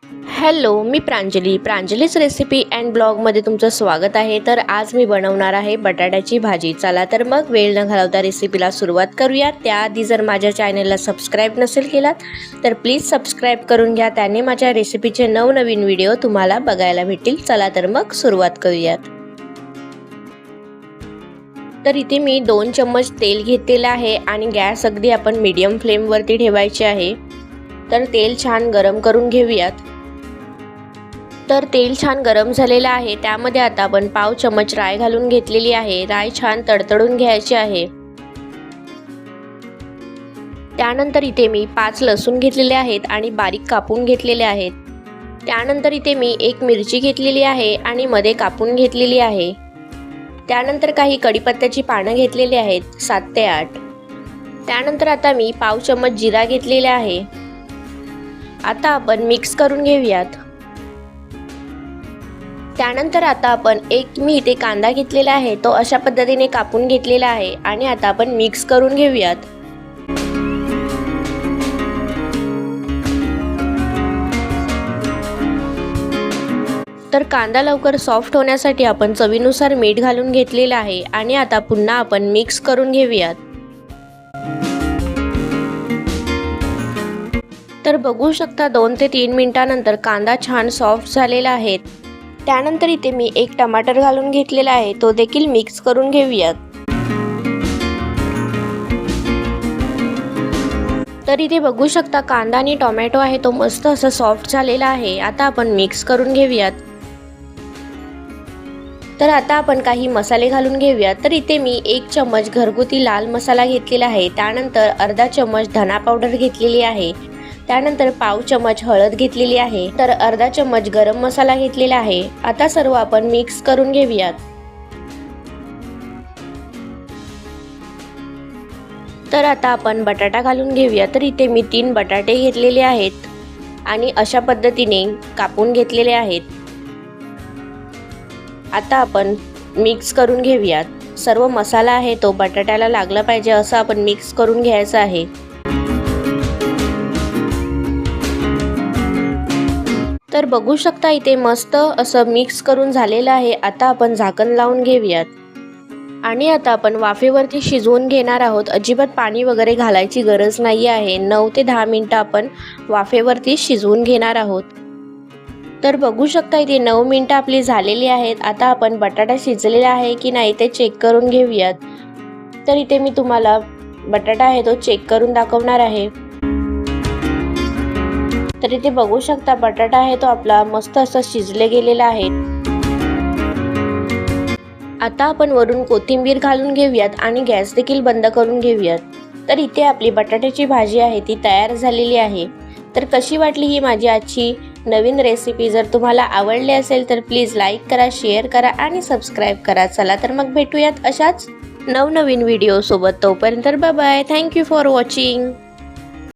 Hello, me प्रांजलीच recipe and ब्लॉगमध्ये तुमचं स्वागत आहे। तर आज मी बनवणार आहे बटाट्याची भाजी। चला तर मग वेळ न घालवता रेसिपीला सुरुवात करूया। त्याआधी जर माझ्या चॅनलला सबस्क्राईब नसेल केलात तर प्लीज सबस्क्राईब करून घ्या, त्याने माझ्या रेसिपीचे नवनवीन व्हिडिओ तुम्हाला बघायला भेटतील। चला तर मग सुरुवात करूयात। तर इथे मी 2 चम्मच तेल घेतलेले आहे आणि गॅस अगदी आपण मीडियम फ्लेमवरती ठेवायचे आहे। तर तेल छान गरम करून घेऊयात। तर तेल छान गरम झालेलं आहे, त्यामध्ये आता आपण पाव चम्मच राई घालून घेतलेली आहे। राई छान तडतडून घ्यायची आहे। त्यानंतर इथे मी 5 लसूण घेतलेले आहेत आणि बारीक कापून घेतलेले आहेत। त्यानंतर इथे मी 1 मिरची घेतलेली आहे आणि मध्ये कापून घेतलेली आहे। त्यानंतर काही कढीपत्त्याची पानं घेतलेली आहेत 7 ते 8। त्यानंतर आता मी पाव चम्मच जिरा घेतलेला आहे। आता आपण मिक्स करून घेऊयात। त्यानंतर आता आपण मी इथे कांदा घेतलेला आहे, तो अशा पद्धतीने कापून घेतलेला आहे आणि आता आपण मिक्स करून घेऊयात। तर कांदा लवकर सॉफ्ट होण्यासाठी आपण चवीनुसार मीठ घालून घेतलेलं आहे आणि आता पुन्हा आपण मिक्स करून घेऊयात। तर बघू शकता 2 ते 3 मिनिटांनंतर कांदा छान सॉफ्ट झालेला आहे। त्यानंतर इथे मी 1 टमाटर घालून घेतलेला आहे, तो देखील मिक्स करून घेऊयात। तर इथे बघू शकता कांदा आणि टोमॅटो आहे तो मस्त असं सॉफ्ट झालेला आहे। आता आपण मिक्स करून घेऊयात। तर आता आपण काही मसाले घालून घेऊयात। तर इथे मी 1 चम्मच घरगुती लाल मसाला घेतलेला आहे। त्यानंतर अर्धा चम्मच धना पावडर घेतलेली आहे। त्यानंतर पाव चम्मच हळद घेतलेली आहे। तर अर्धा चम्मच गरम मसाला घेतलेला आहे। आता सर्व आपण मिक्स करून घेऊयात। तर आता आपण बटाटा घालून घेऊया। तर इथे मी 3 बटाटे घेतलेले आहेत आणि अशा पद्धतीने कापून घेतलेले आहेत। आता आपण मिक्स करून घेऊयात। सर्व मसाला आहे तो बटाट्याला लागला पाहिजे असं आपण मिक्स करून घ्यायचं आहे। तर बघू शकता इथे मस्त असं मिक्स करून झालेलं आहे। आता आपण झाकण लावून घेऊयात आणि आता आपण वाफेवरती शिजवून घेणार आहोत। अजिबात पाणी वगैरे घालायची गरज नाही आहे। 9 ते 10 मिनिटं आपण वाफेवरती शिजवून घेणार आहोत। तर बघू शकता इथे 9 मिनिटं आपली झालेली आहेत। आता आपण बटाटा शिजलेला आहे की नाही ते चेक करून घेऊयात। तर इथे मी तुम्हाला बटाटा आहे तो चेक करून दाखवणार आहे। तर इथे बघू शकता बटाटा आहे तो आपला मस्त असं शिजले गेलेला आहे। आता आपण वरून कोथिंबीर घालून घेऊयात आणि गॅस देखील बंद करून घेऊयात। तर इथे आपली बटाट्याची भाजी आहे ती तयार झालेली आहे। तर कशी वाटली ही माझी आजची नवीन रेसिपी? जर तुम्हाला आवडली असेल तर प्लीज लाईक करा, शेअर करा आणि सबस्क्राईब करा। चला तर मग भेटूयात अशाच नवनवीन व्हिडिओ सोबत। तोपर्यंत bye bye. Thank you for watching.